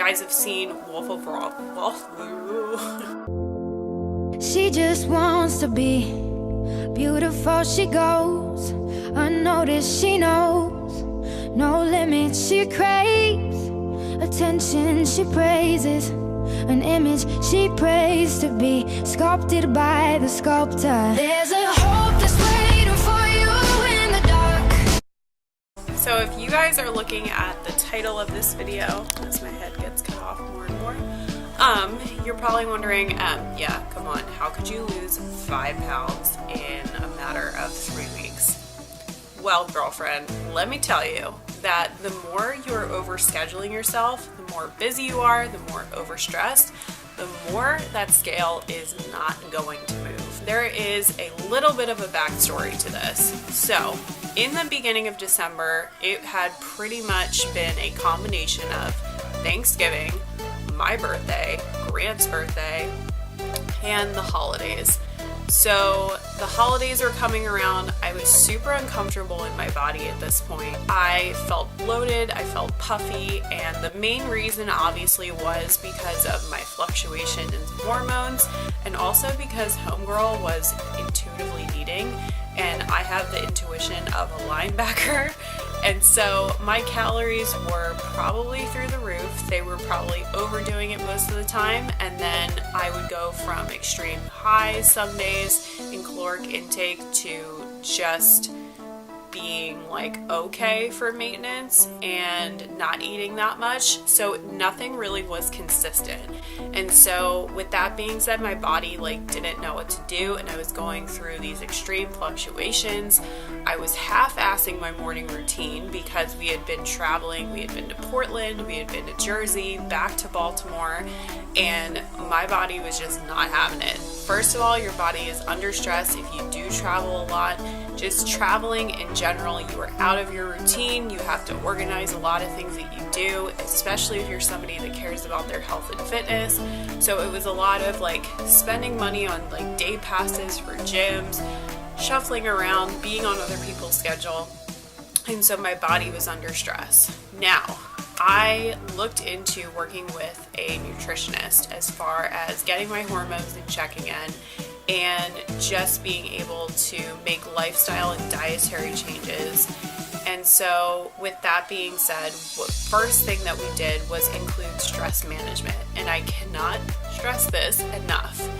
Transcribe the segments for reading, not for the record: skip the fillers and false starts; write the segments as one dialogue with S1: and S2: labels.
S1: guys have seen Wolf of Wall.
S2: She just wants to be beautiful. She goes unnoticed. She knows no limits. She craves attention. She praises an image she prays to be sculpted by the sculptor. There's a hope that's waiting for you in the dark.
S1: So if you guys are looking at the title of this video, as my head gets cut off more and more, you're probably wondering, yeah, come on, how could you lose 5 pounds in a matter of 3 weeks? Well, girlfriend, let me tell you that the more you're overscheduling yourself, the more busy you are, the more overstressed, the more that scale is not going to move. There is a little bit of a backstory to this. So, in the beginning of December, it had pretty much been a combination of Thanksgiving, my birthday, Grant's birthday, and the holidays. So the holidays were coming around. I was super uncomfortable in my body at this point. I felt bloated, I felt puffy, and the main reason obviously was because of my fluctuation in hormones, and also because homegirl was intuitively eating, and I have the intuition of a linebacker. And so my calories were probably through the roof. They were probably overdoing it most of the time. And then I would go from extreme highs some days in caloric intake to just being like okay for maintenance and not eating that much. So nothing really was consistent. And so with that being said, my body like didn't know what to do, and I was going through these extreme fluctuations. I was half-assing my morning routine because we had been traveling. We had been to Portland, we had been to Jersey, back to Baltimore, and my body was just not having it. First of all, your body is under stress if you do travel a lot. Just traveling in general, you are out of your routine. You have to organize a lot of things that you do, especially if you're somebody that cares about their health and fitness. So it was a lot of like spending money on like day passes for gyms, shuffling around, being on other people's schedule. And so my body was under stress. Now, I looked into working with a nutritionist as far as getting my hormones in check again, and just being able to make lifestyle and dietary changes. And so with that being said, the first thing that we did was include stress management. And I cannot stress this enough.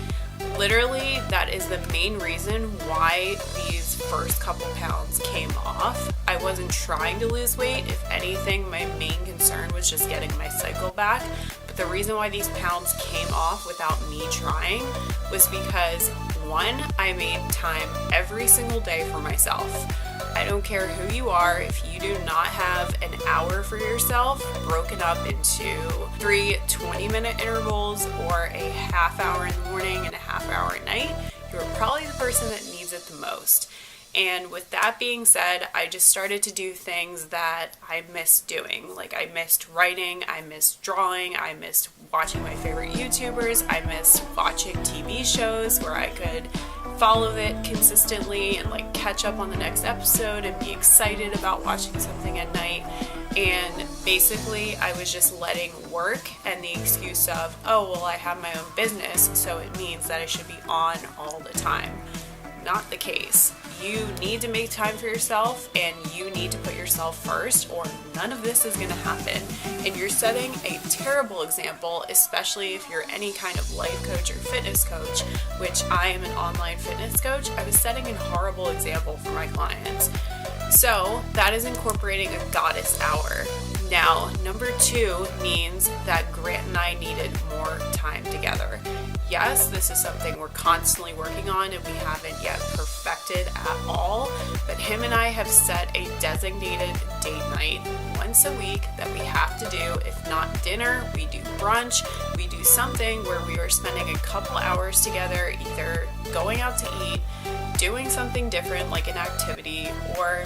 S1: Literally, that is the main reason why these first couple pounds came off. I wasn't trying to lose weight. If anything, my main concern was just getting my cycle back. But the reason why these pounds came off without me trying was because, one, I made time every single day for myself. I don't care who you are, if you do not have an hour for yourself broken up into 3 20-minute intervals or a half hour in the morning and a half hour at night, you're probably the person that needs it the most. And with that being said, I just started to do things that I missed doing. Like I missed writing, I missed drawing, I missed watching my favorite YouTubers, I missed watching TV shows where I could follow it consistently and like catch up on the next episode and be excited about watching something at night. And basically I was just letting work and the excuse of, oh, well, I have my own business, so it means that I should be on all the time. Not the case. You need to make time for yourself, and you need to put yourself first, or none of this is going to happen. And you're setting a terrible example, especially if you're any kind of life coach or fitness coach, which I am an online fitness coach. I was setting a horrible example for my clients. So that is incorporating a goddess hour. Now, number 2 means that Grant and I needed more time together. Yes, this is something we're constantly working on and we haven't yet perfected at all, but him and I have set a designated date night once a week that we have to do. If not dinner, we do brunch, we do something where we are spending a couple hours together, either going out to eat, doing something different like an activity, or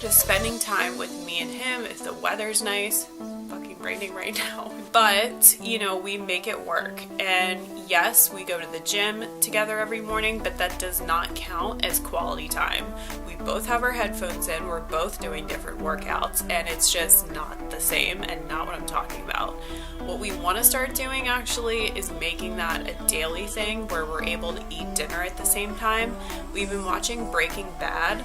S1: just spending time with me and him. If the weather's nice, fucking raining right now. But, you know, we make it work. And yes, we go to the gym together every morning, but that does not count as quality time. We both have our headphones in, we're both doing different workouts, and it's just not the same and not what I'm talking about. What we want to start doing actually is making that a daily thing where we're able to eat dinner at the same time. We've been watching Breaking Bad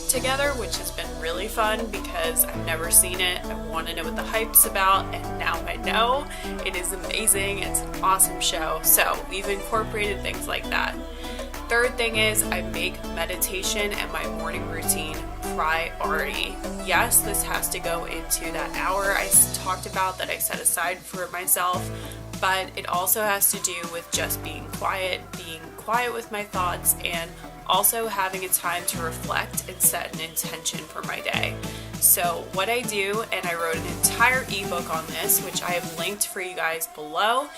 S1: together, which has been really fun because I've never seen it. I want to know what the hype's about, and now I know. It is amazing. It's an awesome show. So we've incorporated things like that. Third thing is I make meditation and my morning routine priority. Yes, this has to go into that hour I talked about that I set aside for myself, but it also has to do with just being quiet with my thoughts, and also having a time to reflect and set an intention for my day. So what I do, and I wrote an entire ebook on this, which I have linked for you guys below,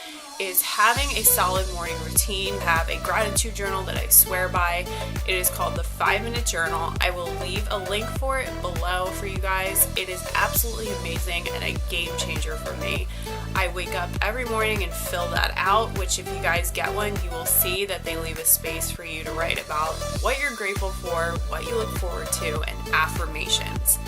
S1: is having a solid morning routine. Have a gratitude journal that I swear by. It is called the 5-Minute Journal. I will leave a link for it below for you guys. It is absolutely amazing and a game changer for me. I wake up every morning and fill that out, which if you guys get one, you will see that they leave a space for you to write about what you're grateful for, what you look forward to, and affirmations.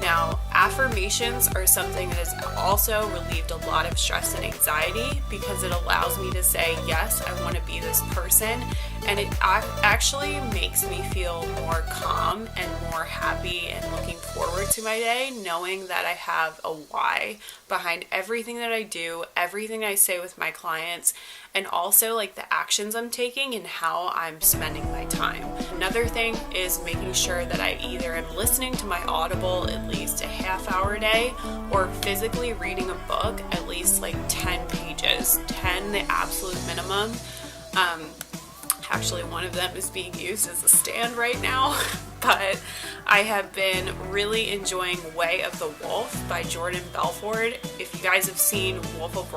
S1: Now, affirmations are something that has also relieved a lot of stress and anxiety because it allows me to say, yes, I want to be this person, and it actually makes me feel more calm and more happy and looking forward to my day, knowing that I have a why behind everything that I do, everything I say with my clients, and also like the actions I'm taking and how I'm spending my time. Another thing is making sure that I either am listening to my Audible at least a half hour a day, or physically reading a book at least like 10 pages, 10 the absolute minimum. Actually, one of them is being used as a stand right now, but I have been really enjoying Way of the Wolf by Jordan Belfort. If you guys have seen Wolf of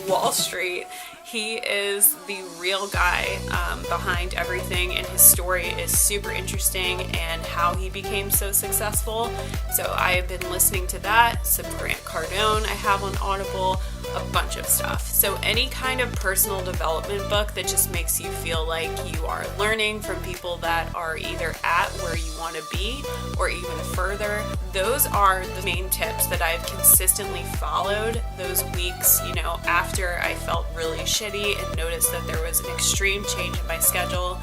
S1: Wall Street, he is the real guy behind everything, and his story is super interesting and how he became so successful. So I have been listening to that. Some Grant Cardone I have on Audible, a bunch of stuff. So any kind of personal development book that just makes you feel like you are learning from people that are either at where you want to be or even further, those are the main tips that I've consistently followed those weeks, you know, after I felt really shitty and noticed that there was an extreme change in my schedule.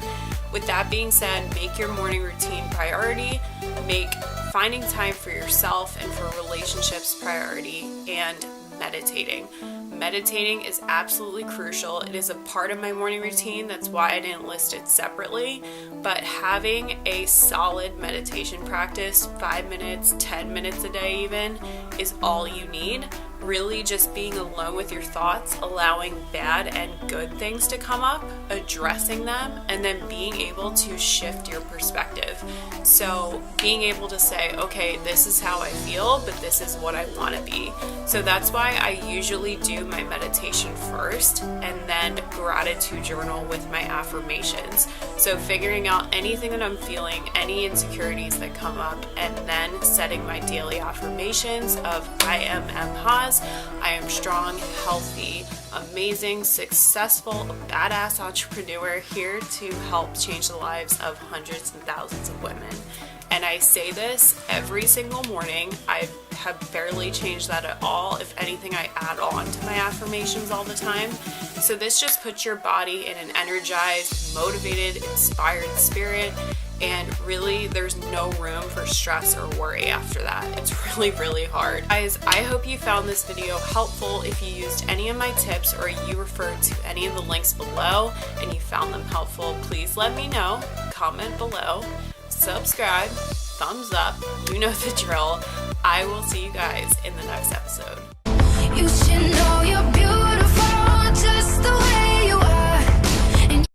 S1: With that being said, make your morning routine priority, make finding time for yourself and for relationships priority, and meditating. Meditating is absolutely crucial. It is a part of my morning routine. That's why I didn't list it separately. But having a solid meditation practice, 5 minutes, 10 minutes a day even, is all you need. Really just being alone with your thoughts, allowing bad and good things to come up, addressing them, and then being able to shift your perspective. So being able to say, okay, this is how I feel, but this is what I want to be. So that's why I usually do my meditation first and then gratitude journal with my affirmations. So figuring out anything that I'm feeling, any insecurities that come up, and then setting my daily affirmations of I am Haas. I am strong, healthy, amazing, successful, badass entrepreneur here to help change the lives of hundreds and thousands of women. And I say this every single morning. I have barely changed that at all. If anything, I add on to my affirmations all the time. So this just puts your body in an energized, motivated, inspired spirit. And really, there's no room for stress or worry after that. It's really, really hard. Guys, I hope you found this video helpful. If you used any of my tips or you referred to any of the links below and you found them helpful, please let me know. Comment below, subscribe, thumbs up, you know the drill. I will see you guys in the next episode.